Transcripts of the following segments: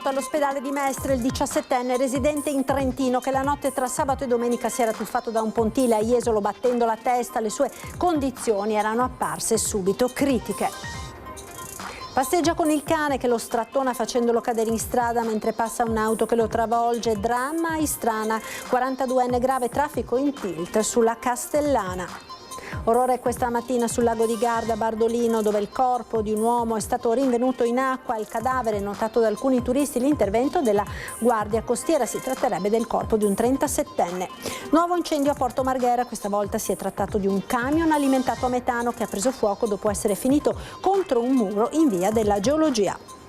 ricoverato all'ospedale di Mestre il 17enne residente in Trentino che la notte tra sabato e domenica si era tuffato da un pontile a Jesolo battendo la testa. Le sue condizioni erano apparse subito critiche. Passeggia con il cane che lo strattona facendolo cadere in strada mentre passa un'auto che lo travolge. Dramma a Istrana, 42enne grave, traffico in tilt sulla Castellana. Orrore questa mattina sul lago di Garda a Bardolino, dove il corpo di un uomo è stato rinvenuto in acqua. Il cadavere notato da alcuni turisti, l'intervento della Guardia Costiera. Si tratterebbe del corpo di un 37enne. Nuovo incendio a Porto Marghera, questa volta si è trattato di un camion alimentato a metano che ha preso fuoco dopo essere finito contro un muro in via della Geologia.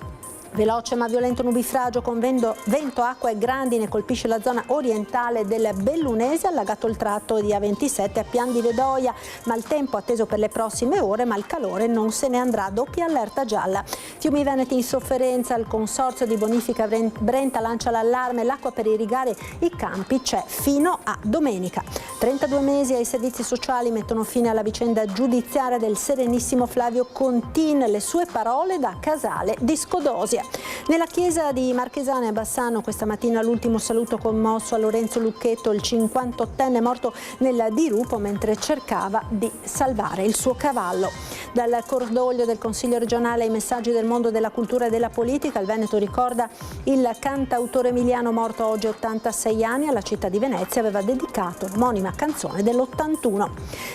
Veloce ma violento nubifragio con vento, acqua e grandine colpisce la zona orientale del Bellunese, allagato il tratto di A27 a Pian di Vedoia, maltempo atteso per le prossime ore, ma il calore non se ne andrà, doppia allerta gialla. Fiumi veneti in sofferenza, il consorzio di bonifica Brenta lancia l'allarme, l'acqua per irrigare i campi c'è fino a domenica. 32 mesi ai servizi sociali mettono fine alla vicenda giudiziaria del serenissimo Flavio Contin, le sue parole da Casale di Scodosia. Nella chiesa di Marchesane a Bassano questa mattina l'ultimo saluto commosso a Lorenzo Lucchetto, il 58enne morto nel dirupo mentre cercava di salvare il suo cavallo. Dal cordoglio del Consiglio regionale ai messaggi del mondo della cultura e della politica, il Veneto ricorda il cantautore emiliano morto oggi 86 anni. Alla città di Venezia aveva dedicato l'omonima canzone dell'81.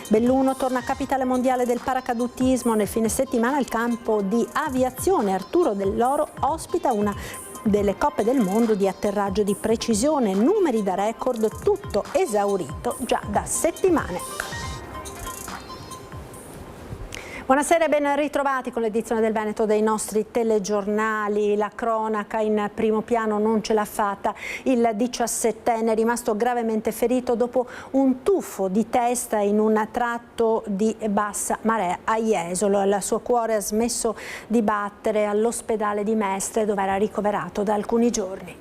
Belluno torna capitale mondiale del paracadutismo. Nel fine settimana il campo di aviazione Arturo Dell'Oro ospita una delle coppe del mondo di atterraggio di precisione, numeri da record, tutto esaurito già da settimane. Buonasera e ben ritrovati con l'edizione del Veneto dei nostri telegiornali. La cronaca in primo piano non ce l'ha fatta. Il 17enne è rimasto gravemente ferito dopo un tuffo di testa in un tratto di bassa marea a Jesolo. Il suo cuore ha smesso di battere all'ospedale di Mestre, dove era ricoverato da alcuni giorni.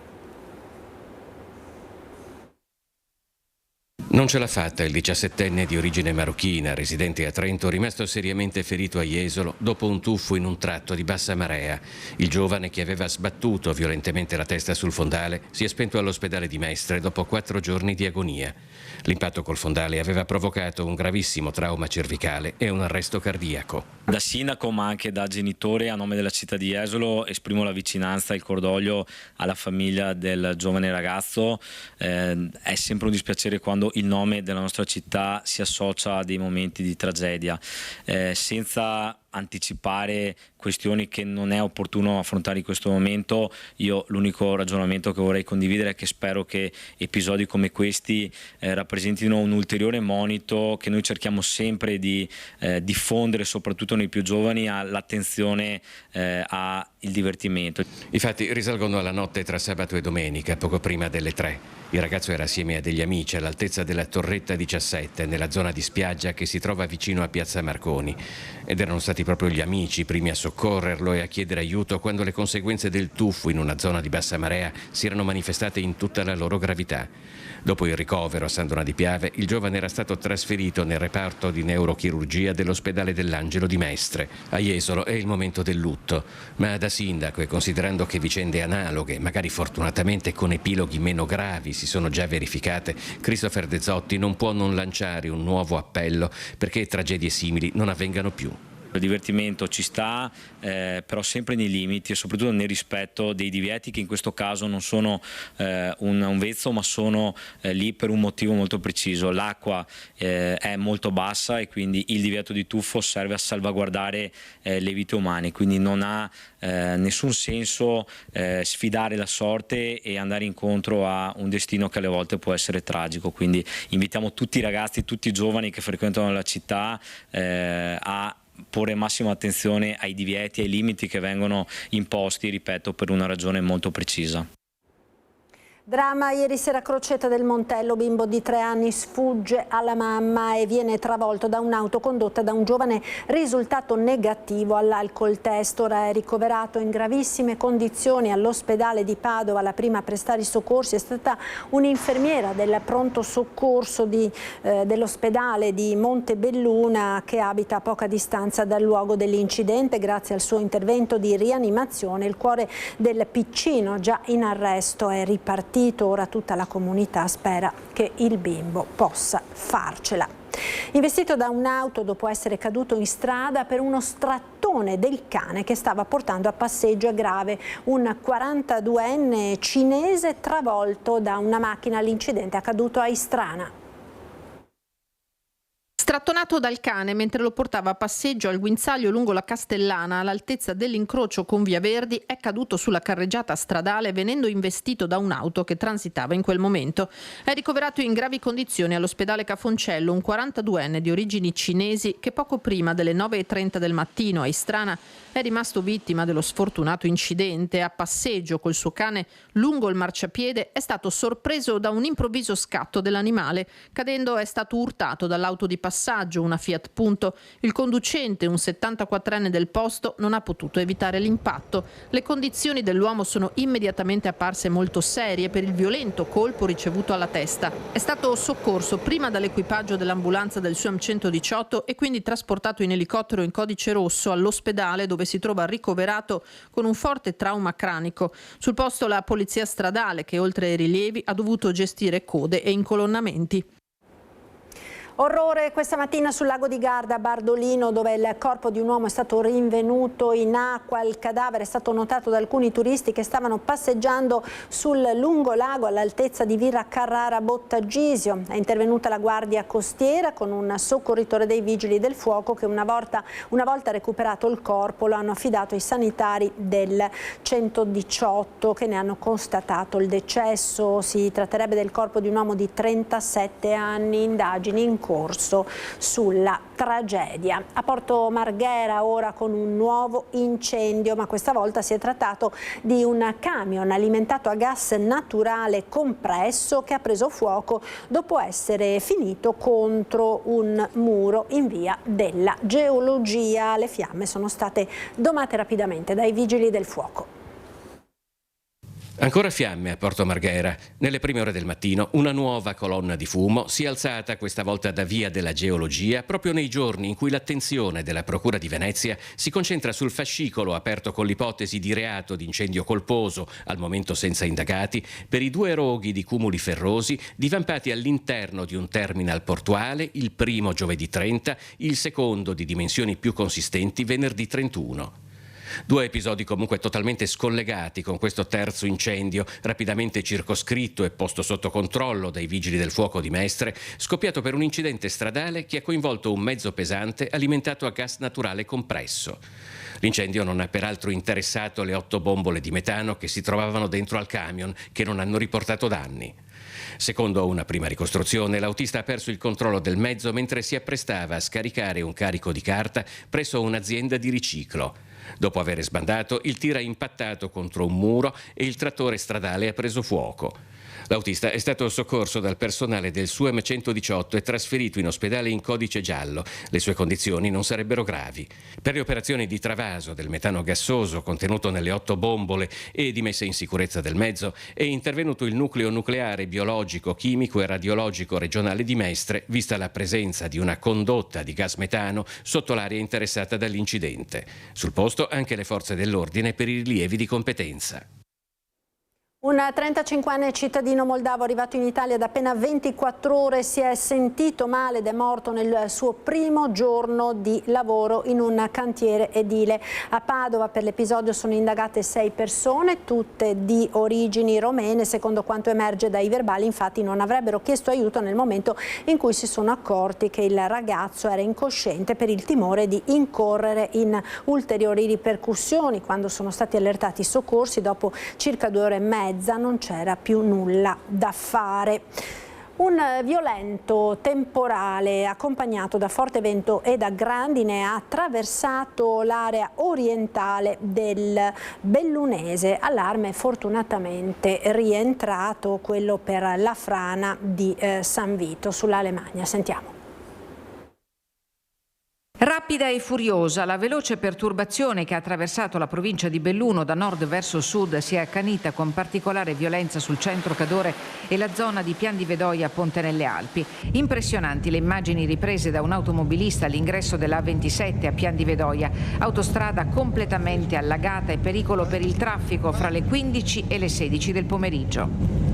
Non ce l'ha fatta il 17enne di origine marocchina, residente a Trento, rimasto seriamente ferito a Jesolo dopo un tuffo in un tratto di bassa marea. Il giovane, che aveva sbattuto violentemente la testa sul fondale, si è spento all'ospedale di Mestre dopo 4 giorni di agonia. L'impatto col fondale aveva provocato un gravissimo trauma cervicale e un arresto cardiaco. Da sindaco, ma anche da genitore, a nome della città di Jesolo, esprimo la vicinanza e il cordoglio alla famiglia del giovane ragazzo. È sempre un dispiacere quando il nome della nostra città si associa a dei momenti di tragedia. Senza anticipare questioni che non è opportuno affrontare in questo momento, io l'unico ragionamento che vorrei condividere è che spero che episodi come questi rappresentino un ulteriore monito che noi cerchiamo sempre di diffondere, soprattutto nei più giovani, all'attenzione al divertimento. I fatti risalgono alla notte tra sabato e domenica, poco prima delle 3. Il ragazzo era assieme a degli amici all'altezza della Torretta 17, nella zona di spiaggia che si trova vicino a Piazza Marconi, ed erano stati proprio gli amici i primi a soccorrerlo e a chiedere aiuto quando le conseguenze del tuffo in una zona di bassa marea si erano manifestate in tutta la loro gravità. Dopo il ricovero a San Donà di Piave, il giovane era stato trasferito nel reparto di neurochirurgia dell'ospedale dell'Angelo di Mestre. A Jesolo è il momento del lutto, ma da sindaco, e considerando che vicende analoghe, magari fortunatamente con epiloghi meno gravi, si sono già verificate, Christopher De Zotti non può non lanciare un nuovo appello perché tragedie simili non avvengano più. Il divertimento ci sta, però sempre nei limiti e soprattutto nel rispetto dei divieti, che in questo caso non sono un vezzo, ma sono lì per un motivo molto preciso. L'acqua è molto bassa e quindi il divieto di tuffo serve a salvaguardare le vite umane, quindi non ha nessun senso sfidare la sorte e andare incontro a un destino che alle volte può essere tragico. Quindi invitiamo tutti i ragazzi, tutti i giovani che frequentano la città a porre massima attenzione ai divieti e ai limiti che vengono imposti, ripeto, per una ragione molto precisa. Dramma ieri sera a Crocetta del Montello, bimbo di 3 anni sfugge alla mamma e viene travolto da un'auto condotta da un giovane risultato negativo all'alcol test. Ora è ricoverato in gravissime condizioni all'ospedale di Padova. La prima a prestare i soccorsi è stata un'infermiera del pronto soccorso dell'ospedale di Montebelluna che abita a poca distanza dal luogo dell'incidente. Grazie al suo intervento di rianimazione il cuore del piccino già in arresto è ripartito. Ora tutta la comunità spera che il bimbo possa farcela. Investito da un'auto dopo essere caduto in strada per uno strattone del cane che stava portando a passeggio è grave. Un 42enne cinese travolto da una macchina. L'incidente è accaduto a Istrana. Strattonato dal cane mentre lo portava a passeggio al guinzaglio lungo la Castellana, all'altezza dell'incrocio con Via Verdi, è caduto sulla carreggiata stradale venendo investito da un'auto che transitava in quel momento. È ricoverato in gravi condizioni all'ospedale Cafoncello un 42enne di origini cinesi che poco prima delle 9:30 del mattino a Istrana è rimasto vittima dello sfortunato incidente. A passeggio col suo cane lungo il marciapiede è stato sorpreso da un improvviso scatto dell'animale. Cadendo è stato urtato dall'auto di passaggio, una Fiat Punto. Il conducente, un 74enne del posto, non ha potuto evitare l'impatto. Le condizioni dell'uomo sono immediatamente apparse molto serie per il violento colpo ricevuto alla testa. È stato soccorso prima dall'equipaggio dell'ambulanza del SUAM 118 e quindi trasportato in elicottero in codice rosso all'ospedale dove si trova ricoverato con un forte trauma cranico. Sul posto la polizia stradale che oltre ai rilievi ha dovuto gestire code e incolonnamenti. Orrore questa mattina sul lago di Garda a Bardolino, dove il corpo di un uomo è stato rinvenuto in acqua. Il cadavere è stato notato da alcuni turisti che stavano passeggiando sul lungolago all'altezza di Villa Carrara Bottagisio. È intervenuta la Guardia Costiera con un soccorritore dei Vigili del Fuoco che una volta recuperato il corpo lo hanno affidato ai sanitari del 118 che ne hanno constatato il decesso. Si tratterebbe del corpo di un uomo di 37 anni, indagini in corso sulla tragedia. A Porto Marghera ora con un nuovo incendio, ma questa volta si è trattato di un camion alimentato a gas naturale compresso che ha preso fuoco dopo essere finito contro un muro in via della Geologia. Le fiamme sono state domate rapidamente dai Vigili del Fuoco. Ancora fiamme a Porto Marghera. Nelle prime ore del mattino una nuova colonna di fumo si è alzata questa volta da Via della Geologia proprio nei giorni in cui l'attenzione della Procura di Venezia si concentra sul fascicolo aperto con l'ipotesi di reato di incendio colposo, al momento senza indagati, per i 2 roghi di cumuli ferrosi divampati all'interno di un terminal portuale, il primo giovedì 30, il secondo di dimensioni più consistenti venerdì 31. 2 episodi comunque totalmente scollegati con questo terzo incendio, rapidamente circoscritto e posto sotto controllo dai Vigili del Fuoco di Mestre, scoppiato per un incidente stradale che ha coinvolto un mezzo pesante alimentato a gas naturale compresso. L'incendio non ha peraltro interessato le 8 bombole di metano che si trovavano dentro al camion, che non hanno riportato danni. Secondo una prima ricostruzione, l'autista ha perso il controllo del mezzo mentre si apprestava a scaricare un carico di carta presso un'azienda di riciclo. Dopo aver sbandato, il tir ha impattato contro un muro e il trattore stradale ha preso fuoco. L'autista è stato soccorso dal personale del SUAM 118 e trasferito in ospedale in codice giallo. Le sue condizioni non sarebbero gravi. Per le operazioni di travaso del metano gassoso contenuto nelle 8 bombole e di messa in sicurezza del mezzo è intervenuto il nucleo nucleare biologico, chimico e radiologico regionale di Mestre, vista la presenza di una condotta di gas metano sotto l'area interessata dall'incidente. Sul posto anche le forze dell'ordine per i rilievi di competenza. Un 35enne cittadino moldavo arrivato in Italia da appena 24 ore si è sentito male ed è morto nel suo primo giorno di lavoro in un cantiere edile. A Padova per l'episodio sono indagate 6 persone, tutte di origini romene. Secondo quanto emerge dai verbali, infatti, non avrebbero chiesto aiuto nel momento in cui si sono accorti che il ragazzo era incosciente per il timore di incorrere in ulteriori ripercussioni. Quando sono stati allertati i soccorsi, dopo circa 2 ore e mezza non c'era più nulla da fare. Un violento temporale accompagnato da forte vento e da grandine ha attraversato l'area orientale del Bellunese. Allarme fortunatamente rientrato quello per la frana di San Vito sull'Alemagna. Sentiamo. Rapida e furiosa, la veloce perturbazione che ha attraversato la provincia di Belluno da nord verso sud si è accanita con particolare violenza sul centro Cadore e la zona di Pian di Vedoia Ponte nelle Alpi. Impressionanti le immagini riprese da un automobilista all'ingresso della A27 a Pian di Vedoia, autostrada completamente allagata e pericolo per il traffico fra le 15 e le 16 del pomeriggio.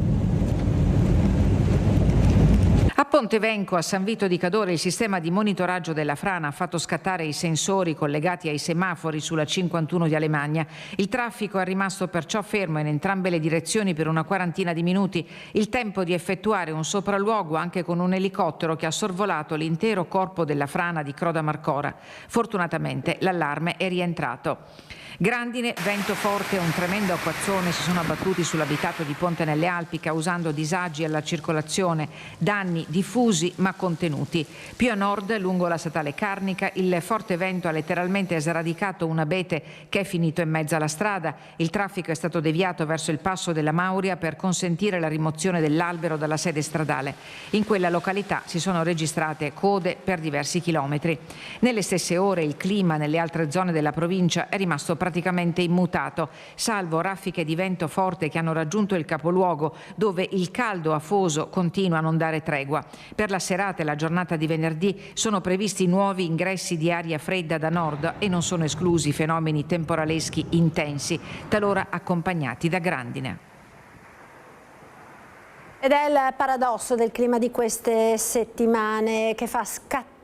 A Pontevenco, a San Vito di Cadore, il sistema di monitoraggio della frana ha fatto scattare i sensori collegati ai semafori sulla 51 di Alemagna. Il traffico è rimasto perciò fermo in entrambe le direzioni per una quarantina di minuti, il tempo di effettuare un sopralluogo anche con un elicottero che ha sorvolato l'intero corpo della frana di Croda Marcora. Fortunatamente l'allarme è rientrato. Grandine, vento forte e un tremendo acquazzone si sono abbattuti sull'abitato di Ponte nelle Alpi, causando disagi alla circolazione, danni diffusi ma contenuti. Più a nord, lungo la statale Carnica, il forte vento ha letteralmente sradicato un abete che è finito in mezzo alla strada. Il traffico è stato deviato verso il passo della Mauria per consentire la rimozione dell'albero dalla sede stradale. In quella località si sono registrate code per diversi chilometri. Nelle stesse ore il clima nelle altre zone della provincia è rimasto praticamente immutato, salvo raffiche di vento forte che hanno raggiunto il capoluogo, dove il caldo afoso continua a non dare tregua. Per la serata e la giornata di venerdì sono previsti nuovi ingressi di aria fredda da nord e non sono esclusi fenomeni temporaleschi intensi, talora accompagnati da grandine. Ed è il paradosso del clima di queste settimane che fa scattare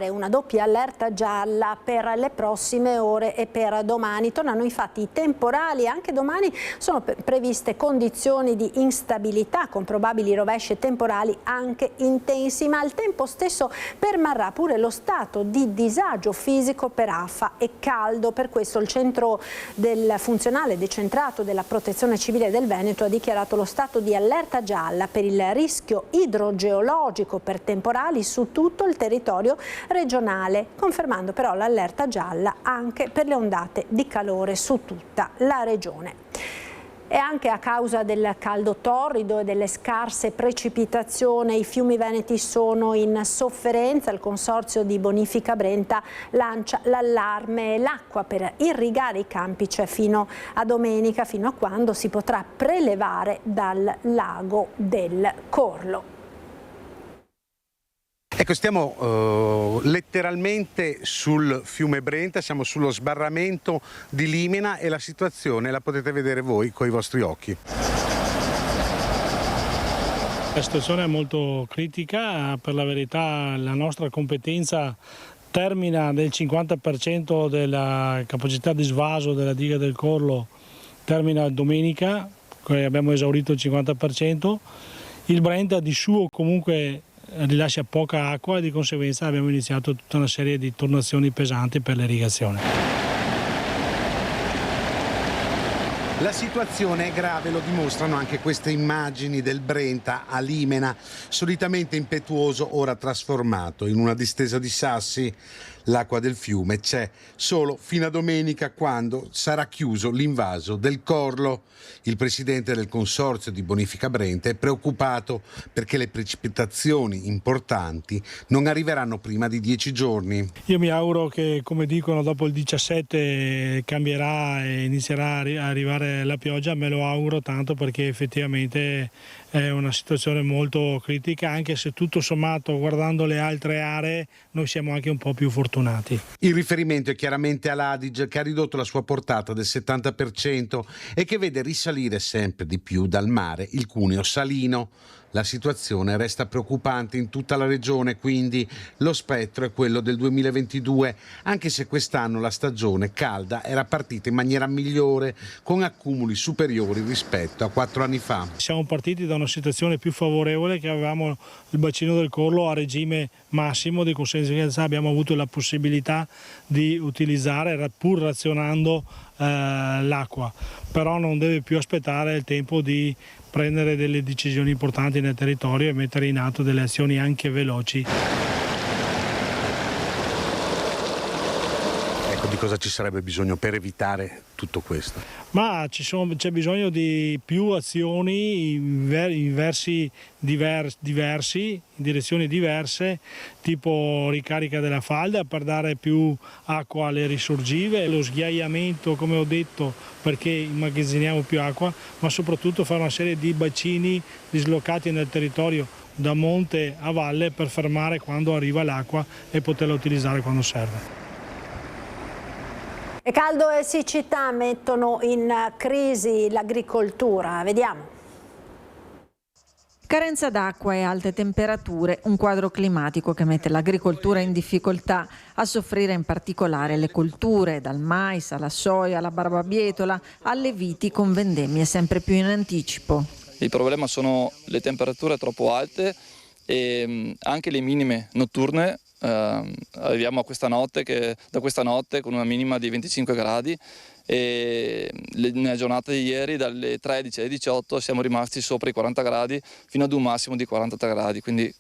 una doppia allerta gialla per le prossime ore e per domani. Tornano infatti i temporali, anche domani sono previste condizioni di instabilità con probabili rovesci temporali anche intensi, ma al tempo stesso permarrà pure lo stato di disagio fisico per afa e caldo. Per questo il centro del funzionale decentrato della Protezione Civile del Veneto ha dichiarato lo stato di allerta gialla per il rischio idrogeologico per temporali su tutto il territorio regionale, confermando però l'allerta gialla anche per le ondate di calore su tutta la regione. E anche a causa del caldo torrido e delle scarse precipitazioni i fiumi veneti sono in sofferenza. Il consorzio di bonifica Brenta lancia l'allarme. L'acqua per irrigare i campi c'è fino a domenica, fino a quando si potrà prelevare dal lago del Corlo. Ecco, stiamo letteralmente sul fiume Brenta, siamo sullo sbarramento di Limena e la situazione la potete vedere voi con i vostri occhi. La situazione è molto critica, per la verità la nostra competenza termina nel 50% della capacità di svaso della diga del Corlo, termina domenica, abbiamo esaurito il 50%, il Brenta di suo comunque rilascia poca acqua e di conseguenza abbiamo iniziato tutta una serie di turnazioni pesanti per l'irrigazione. La situazione è grave, lo dimostrano anche queste immagini del Brenta a Limena, solitamente impetuoso, ora trasformato in una distesa di sassi. L'acqua del fiume c'è solo fino a domenica, quando sarà chiuso l'invaso del Corlo. Il presidente del consorzio di bonifica Brenta è preoccupato perché le precipitazioni importanti non arriveranno prima di 10 giorni. Io mi auguro che, come dicono, dopo il 17 cambierà e inizierà a arrivare la pioggia. Me lo auguro tanto, perché effettivamente è una situazione molto critica, anche se tutto sommato, guardando le altre aree, noi siamo anche un po' più fortunati. Il riferimento è chiaramente all'Adige, che ha ridotto la sua portata del 70% e che vede risalire sempre di più dal mare il cuneo salino. La situazione resta preoccupante in tutta la regione, quindi lo spettro è quello del 2022, anche se quest'anno la stagione calda era partita in maniera migliore, con accumuli superiori rispetto a 4 anni fa. Siamo partiti da una situazione più favorevole, che avevamo il bacino del Corlo a regime massimo, di conseguenza abbiamo avuto la possibilità di utilizzare, pur razionando l'acqua, però non deve più aspettare il tempo di prendere delle decisioni importanti nel territorio e mettere in atto delle azioni anche veloci. Di cosa ci sarebbe bisogno per evitare tutto questo? Ma c'è bisogno di più azioni in versi diversi, in direzioni diverse, tipo ricarica della falda per dare più acqua alle risorgive, lo sghiaiamento, come ho detto, perché immagazziniamo più acqua, ma soprattutto fare una serie di bacini dislocati nel territorio da monte a valle per fermare quando arriva l'acqua e poterla utilizzare quando serve. E caldo e siccità mettono in crisi l'agricoltura, vediamo. Carenza d'acqua e alte temperature, un quadro climatico che mette l'agricoltura in difficoltà, a soffrire in particolare le colture, dal mais alla soia, alla barbabietola, alle viti con vendemmie sempre più in anticipo. Il problema sono le temperature troppo alte e anche le minime notturne. Arriviamo a da questa notte con una minima di 25 gradi e nella giornata di ieri dalle 13 alle 18 siamo rimasti sopra i 40 gradi fino ad un massimo di 43 gradi, quindi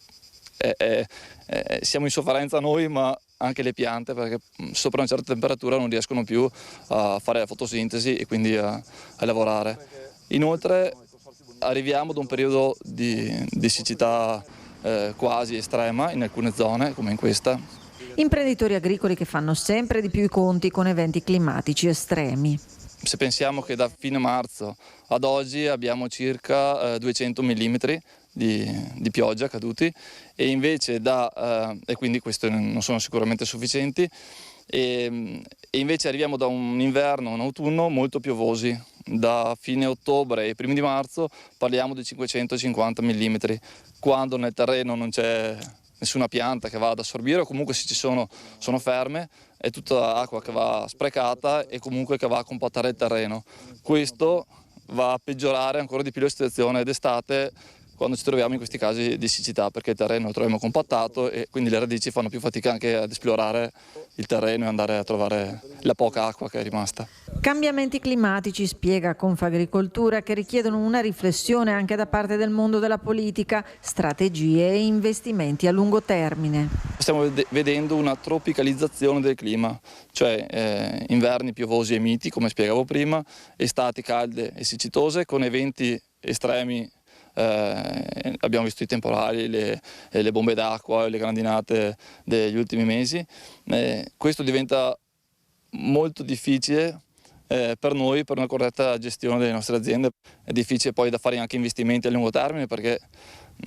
siamo in sofferenza noi ma anche le piante, perché sopra una certa temperatura non riescono più a fare la fotosintesi e quindi a lavorare. Inoltre arriviamo da un periodo di siccità quasi estrema in alcune zone come in questa. Imprenditori agricoli che fanno sempre di più i conti con eventi climatici estremi. Se pensiamo che da fine marzo ad oggi abbiamo circa 200 mm di pioggia caduti e invece e quindi questi non sono sicuramente sufficienti e invece arriviamo da un inverno, un autunno molto piovosi. Da fine ottobre e primi di marzo parliamo di 550 mm, quando nel terreno non c'è nessuna pianta che va ad assorbire o comunque se ci sono ferme, è tutta acqua che va sprecata e comunque che va a compattare il terreno. Questo va a peggiorare ancora di più la situazione d'estate quando ci troviamo in questi casi di siccità, perché il terreno lo troviamo compattato e quindi le radici fanno più fatica anche ad esplorare il terreno e andare a trovare la poca acqua che è rimasta. Cambiamenti climatici, spiega Confagricoltura, che richiedono una riflessione anche da parte del mondo della politica, strategie e investimenti a lungo termine. Stiamo vedendo una tropicalizzazione del clima, cioè inverni piovosi e miti, come spiegavo prima, estati calde e siccitose con eventi estremi. Abbiamo visto i temporali, le bombe d'acqua, le grandinate degli ultimi mesi. Questo diventa molto difficile per noi, per una corretta gestione delle nostre aziende. È difficile poi da fare anche investimenti a lungo termine perché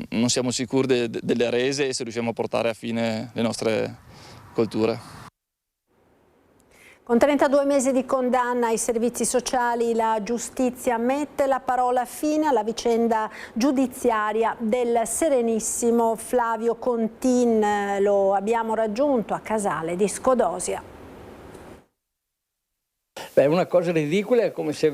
non siamo sicuri delle rese e se riusciamo a portare a fine le nostre colture. Con 32 mesi di condanna ai servizi sociali, la giustizia mette la parola fine alla vicenda giudiziaria del serenissimo Flavio Contin. Lo abbiamo raggiunto a Casale di Scodosia. Beh, una cosa ridicola è come se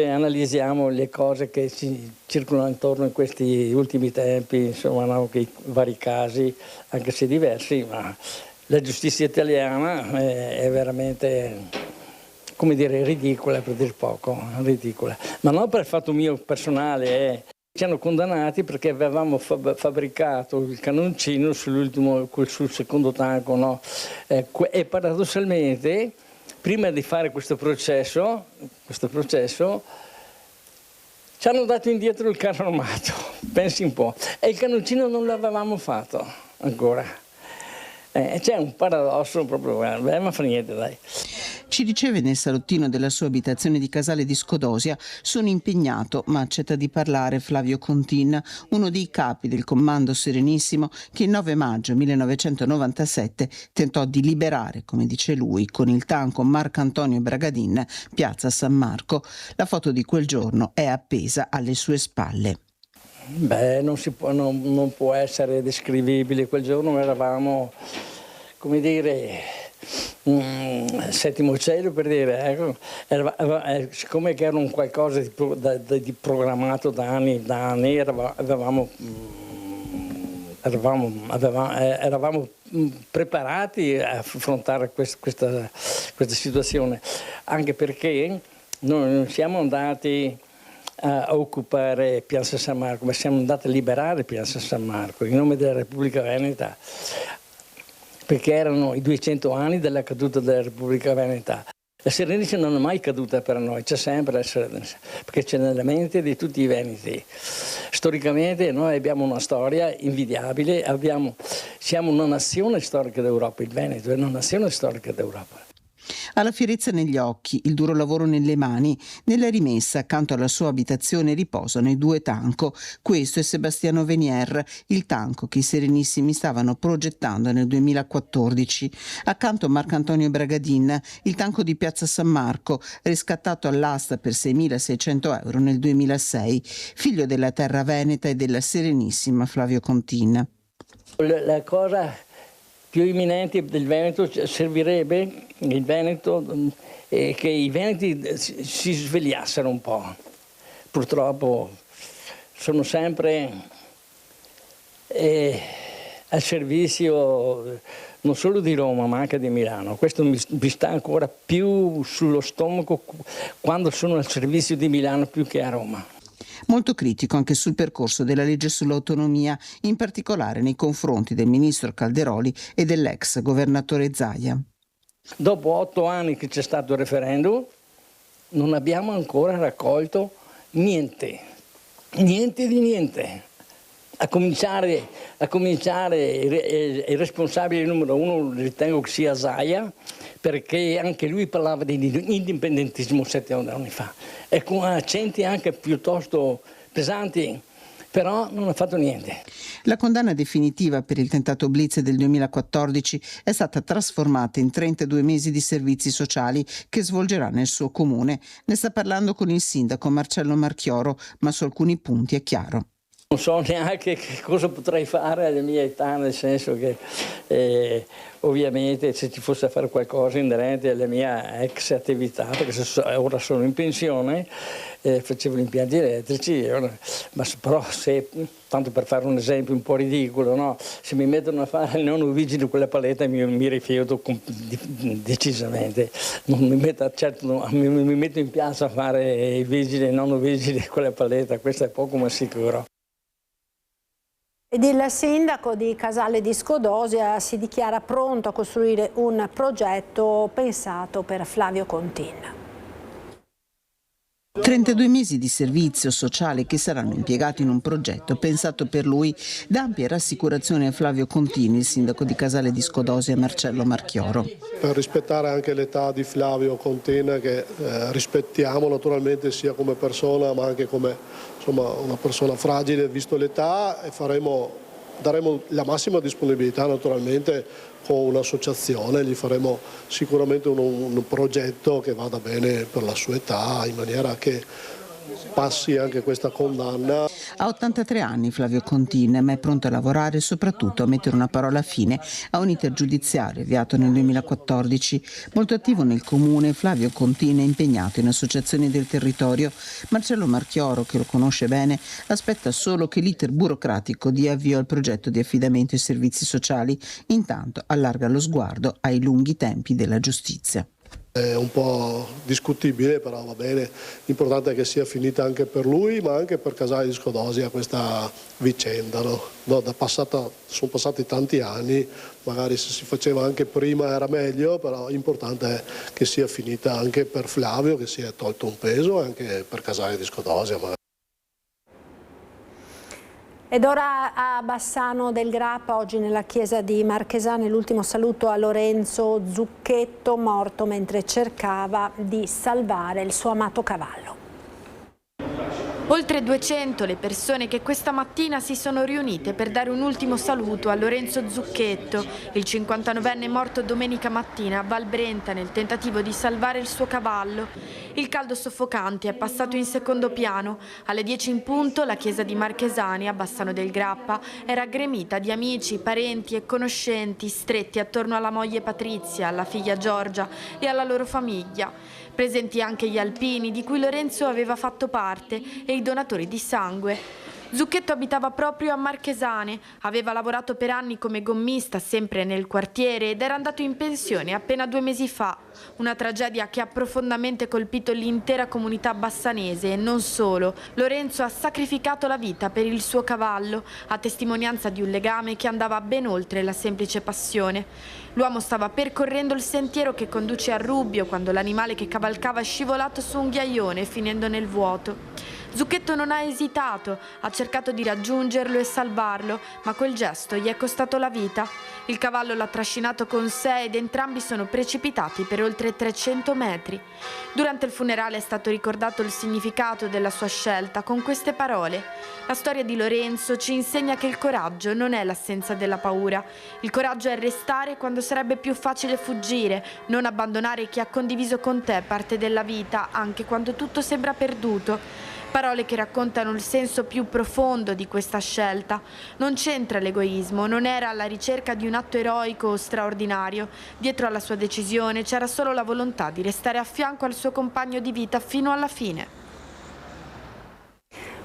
analizziamo le cose che ci circolano intorno in questi ultimi tempi, insomma, no, i vari casi, anche se diversi, ma la giustizia italiana è veramente, come dire, ridicola, per dir poco, ridicola. Ma non per il fatto mio personale, ci hanno condannati perché avevamo fabbricato il cannoncino sul secondo tanco, no? E paradossalmente, prima di fare questo processo, ci hanno dato indietro il carro armato, pensi un po', e il cannoncino non l'avevamo fatto ancora. C'è un paradosso proprio, ma fa niente, dai. Ci riceve nel salottino della sua abitazione di Casale di Scodosia. Sono impegnato, ma accetta di parlare Flavio Contin, uno dei capi del Comando Serenissimo che il 9 maggio 1997 tentò di liberare, come dice lui, con il tanco Marcantonio Bragadin, piazza San Marco. La foto di quel giorno è appesa alle sue spalle. Beh, non può essere descrivibile. Quel giorno eravamo, come dire, settimo cielo, per dire, ecco. Siccome che era un qualcosa di programmato da anni, eravamo preparati a affrontare questa situazione, anche perché noi non siamo andati a occupare Piazza San Marco, ma siamo andati a liberare Piazza San Marco in nome della Repubblica Veneta, perché erano i 200 anni della caduta della Repubblica Veneta. La Serenissima non è mai caduta per noi, c'è sempre la Serenissima, perché c'è nella mente di tutti i veneti. Storicamente noi abbiamo una storia invidiabile, siamo una nazione storica d'Europa, il Veneto è una nazione storica d'Europa. Ha la fierezza negli occhi, il duro lavoro nelle mani. Nella rimessa, accanto alla sua abitazione, riposano i 2 tanco. Questo è Sebastiano Venier, il tanco che i Serenissimi stavano progettando nel 2014. Accanto Marcantonio Bragadin, il tanco di Piazza San Marco, riscattato all'asta per 6.600 euro nel 2006, figlio della terra veneta e della Serenissima Flavio Contin. La cosa più imminente del Veneto servirebbe il Veneto, che i veneti si svegliassero un po'. Purtroppo sono sempre al servizio non solo di Roma ma anche di Milano. Questo mi sta ancora più sullo stomaco quando sono al servizio di Milano più che a Roma. Molto critico anche sul percorso della legge sull'autonomia, in particolare nei confronti del ministro Calderoli e dell'ex governatore Zaia. Dopo 8 anni che c'è stato il referendum, non abbiamo ancora raccolto niente di niente. A cominciare il responsabile numero 1 ritengo che sia Zaia, perché anche lui parlava di indipendentismo 7 anni fa e con accenti anche piuttosto pesanti, però non ha fatto niente. La condanna definitiva per il tentato blitz del 2014 è stata trasformata in 32 mesi di servizi sociali che svolgerà nel suo comune. Ne sta parlando con il sindaco Marcello Marchioro, ma su alcuni punti è chiaro. Non so neanche che cosa potrei fare alla mia età, nel senso che ovviamente se ci fosse a fare qualcosa inerente alla mia ex attività, perché ora sono in pensione, facevo gli impianti elettrici, però se, tanto per fare un esempio un po' ridicolo, no? Se mi mettono a fare il nonno vigile con la paletta mi rifiuto decisamente. Non mi metto, certo, mi metto in piazza a fare il vigile, il nonno vigile con la paletta, questo è poco ma sicuro. Ed il sindaco di Casale di Scodosia si dichiara pronto a costruire un progetto pensato per Flavio Contin. 32 mesi di servizio sociale che saranno impiegati in un progetto pensato per lui, dà ampia rassicurazione a Flavio Contin, il sindaco di Casale di Scodosia Marcello Marchioro. Per rispettare anche l'età di Flavio Contin, che rispettiamo naturalmente sia come persona ma anche come una persona fragile visto l'età, e daremo la massima disponibilità naturalmente con un'associazione, gli faremo sicuramente un progetto che vada bene per la sua età, in maniera che passi anche questa condanna. Ha 83 anni Flavio Contin, ma è pronto a lavorare e soprattutto a mettere una parola fine a un iter giudiziario avviato nel 2014. Molto attivo nel comune, Flavio Contin è impegnato in associazioni del territorio. Marcello Marchioro, che lo conosce bene, aspetta solo che l'iter burocratico dia avvio al progetto di affidamento ai servizi sociali. Intanto allarga lo sguardo ai lunghi tempi della giustizia. È un po' discutibile, però va bene, l'importante è che sia finita anche per lui ma anche per Casale di Scodosia questa vicenda. Sono passati tanti anni, magari se si faceva anche prima era meglio, però l'importante è che sia finita anche per Flavio, che si è tolto un peso, e anche per Casale di Scodosia. Ed ora a Bassano del Grappa, oggi nella chiesa di Marchesane, l'ultimo saluto a Lorenzo Zucchetto, morto mentre cercava di salvare il suo amato cavallo. Oltre 200 le persone che questa mattina si sono riunite per dare un ultimo saluto a Lorenzo Zucchetto, il 59enne morto domenica mattina a Valbrenta nel tentativo di salvare il suo cavallo. Il caldo soffocante è passato in secondo piano. Alle 10 in punto la chiesa di Marchesani a Bassano del Grappa era gremita di amici, parenti e conoscenti stretti attorno alla moglie Patrizia, alla figlia Giorgia e alla loro famiglia. Presenti anche gli alpini di cui Lorenzo aveva fatto parte e i donatori di sangue. Zucchetto abitava proprio a Marchesane, aveva lavorato per anni come gommista sempre nel quartiere ed era andato in pensione appena 2 mesi fa. Una tragedia che ha profondamente colpito l'intera comunità bassanese e non solo. Lorenzo ha sacrificato la vita per il suo cavallo, a testimonianza di un legame che andava ben oltre la semplice passione. L'uomo stava percorrendo il sentiero che conduce a Rubbio quando l'animale che cavalcava è scivolato su un ghiaione finendo nel vuoto. Zucchetto non ha esitato, ha cercato di raggiungerlo e salvarlo, ma quel gesto gli è costato la vita. Il cavallo l'ha trascinato con sé ed entrambi sono precipitati per oltre 300 metri. Durante il funerale è stato ricordato il significato della sua scelta con queste parole. La storia di Lorenzo ci insegna che il coraggio non è l'assenza della paura. Il coraggio è restare quando sarebbe più facile fuggire, non abbandonare chi ha condiviso con te parte della vita, anche quando tutto sembra perduto. Parole che raccontano il senso più profondo di questa scelta. Non c'entra l'egoismo, non era alla ricerca di un atto eroico o straordinario. Dietro alla sua decisione c'era solo la volontà di restare a fianco al suo compagno di vita fino alla fine.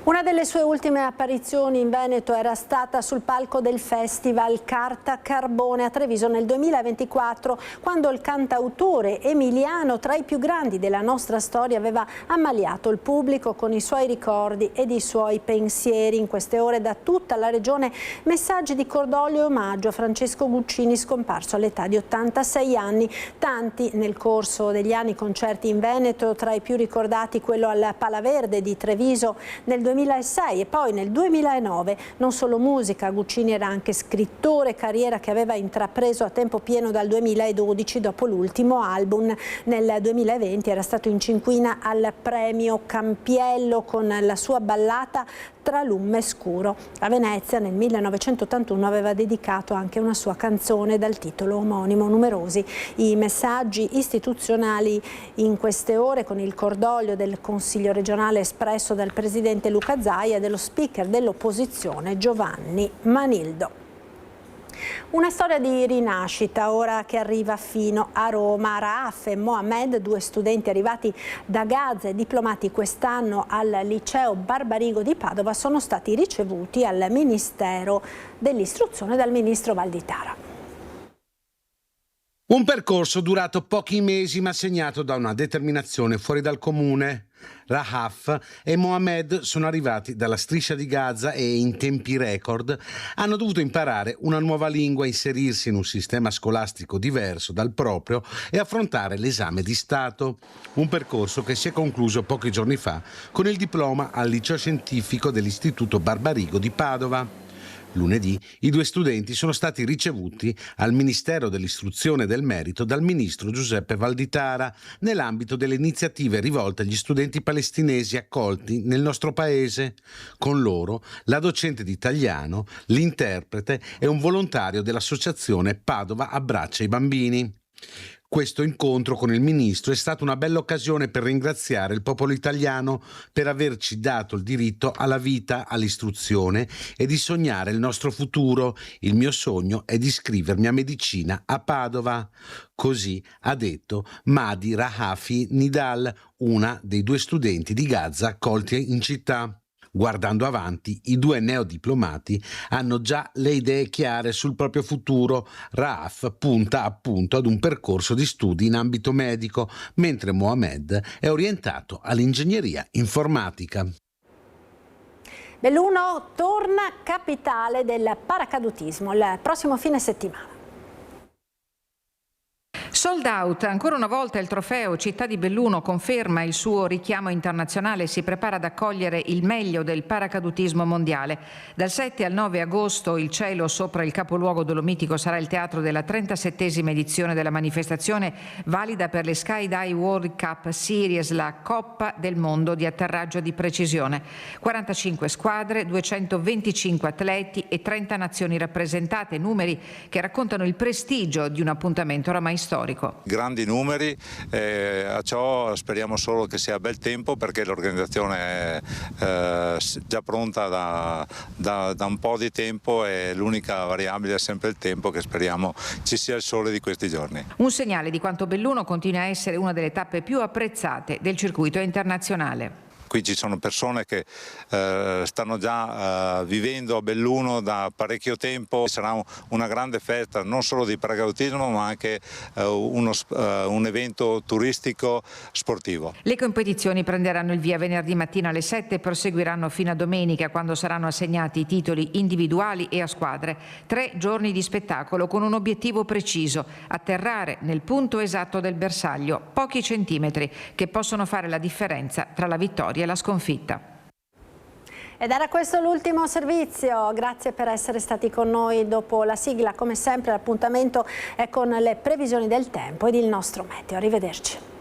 Una delle sue ultime apparizioni in Veneto era stata sul palco del festival Carta Carbone a Treviso nel 2024, quando il cantautore emiliano, tra i più grandi della nostra storia, aveva ammaliato il pubblico con i suoi ricordi ed i suoi pensieri. In queste ore da tutta la regione messaggi di cordoglio e omaggio a Francesco Guccini, scomparso all'età di 86 anni. Tanti nel corso degli anni concerti in Veneto, tra i più ricordati quello al Palaverde di Treviso nel 2006 e poi nel 2009. Non solo musica, Guccini era anche scrittore, carriera che aveva intrapreso a tempo pieno dal 2012 dopo l'ultimo album. Nel 2020 era stato in cinquina al premio Campiello con la sua ballata Tra lume scuro. A Venezia nel 1981 aveva dedicato anche una sua canzone dal titolo omonimo. Numerosi i messaggi istituzionali in queste ore, con il cordoglio del Consiglio regionale espresso dal presidente Luca Zaia e dello speaker dell'opposizione Giovanni Manildo. Una storia di rinascita ora che arriva fino a Roma. Raaf e Mohamed, 2 studenti arrivati da Gaza e diplomati quest'anno al liceo Barbarigo di Padova, sono stati ricevuti al Ministero dell'Istruzione dal ministro Valditara. Un percorso durato pochi mesi ma segnato da una determinazione fuori dal comune. Raaf e Mohamed sono arrivati dalla striscia di Gaza e in tempi record hanno dovuto imparare una nuova lingua, inserirsi in un sistema scolastico diverso dal proprio e affrontare l'esame di Stato. Un percorso che si è concluso pochi giorni fa con il diploma al liceo scientifico dell'Istituto Barbarigo di Padova. Lunedì i 2 studenti sono stati ricevuti al Ministero dell'Istruzione e del Merito dal ministro Giuseppe Valditara nell'ambito delle iniziative rivolte agli studenti palestinesi accolti nel nostro paese. Con loro la docente di italiano, l'interprete e un volontario dell'associazione Padova Abbraccia i Bambini. Questo incontro con il ministro è stata una bella occasione per ringraziare il popolo italiano per averci dato il diritto alla vita, all'istruzione e di sognare il nostro futuro. Il mio sogno è di iscrivermi a medicina a Padova. Così ha detto Madi Rahafi Nidal, una dei 2 studenti di Gaza accolti in città. Guardando avanti, i 2 neodiplomati hanno già le idee chiare sul proprio futuro. Raaf punta appunto ad un percorso di studi in ambito medico, mentre Mohamed è orientato all'ingegneria informatica. Belluno torna capitale del paracadutismo il prossimo fine settimana. Sold out, ancora una volta il trofeo Città di Belluno conferma il suo richiamo internazionale e si prepara ad accogliere il meglio del paracadutismo mondiale. Dal 7 al 9 agosto il cielo sopra il capoluogo dolomitico sarà il teatro della 37esima edizione della manifestazione valida per le Skydive World Cup Series, la Coppa del Mondo di atterraggio di precisione. 45 squadre, 225 atleti e 30 nazioni rappresentate, numeri che raccontano il prestigio di un appuntamento oramai storico. Grandi numeri, a ciò speriamo solo che sia bel tempo perché l'organizzazione è già pronta da un po' di tempo e l'unica variabile è sempre il tempo, che speriamo ci sia il sole di questi giorni. Un segnale di quanto Belluno continua a essere una delle tappe più apprezzate del circuito internazionale. qui ci sono persone che stanno già vivendo a Belluno da parecchio tempo. Sarà una grande festa non solo di paracadutismo ma anche un evento turistico sportivo. Le competizioni prenderanno il via venerdì mattina alle 7 e proseguiranno fino a domenica, quando saranno assegnati i titoli individuali e a squadre. 3 giorni di spettacolo con un obiettivo preciso: atterrare nel punto esatto del bersaglio, pochi centimetri, che possono fare la differenza tra la vittoria e la sconfitta. Ed era questo l'ultimo servizio, grazie per essere stati con noi. Dopo la sigla, come sempre, l'appuntamento è con le previsioni del tempo ed il nostro meteo. Arrivederci.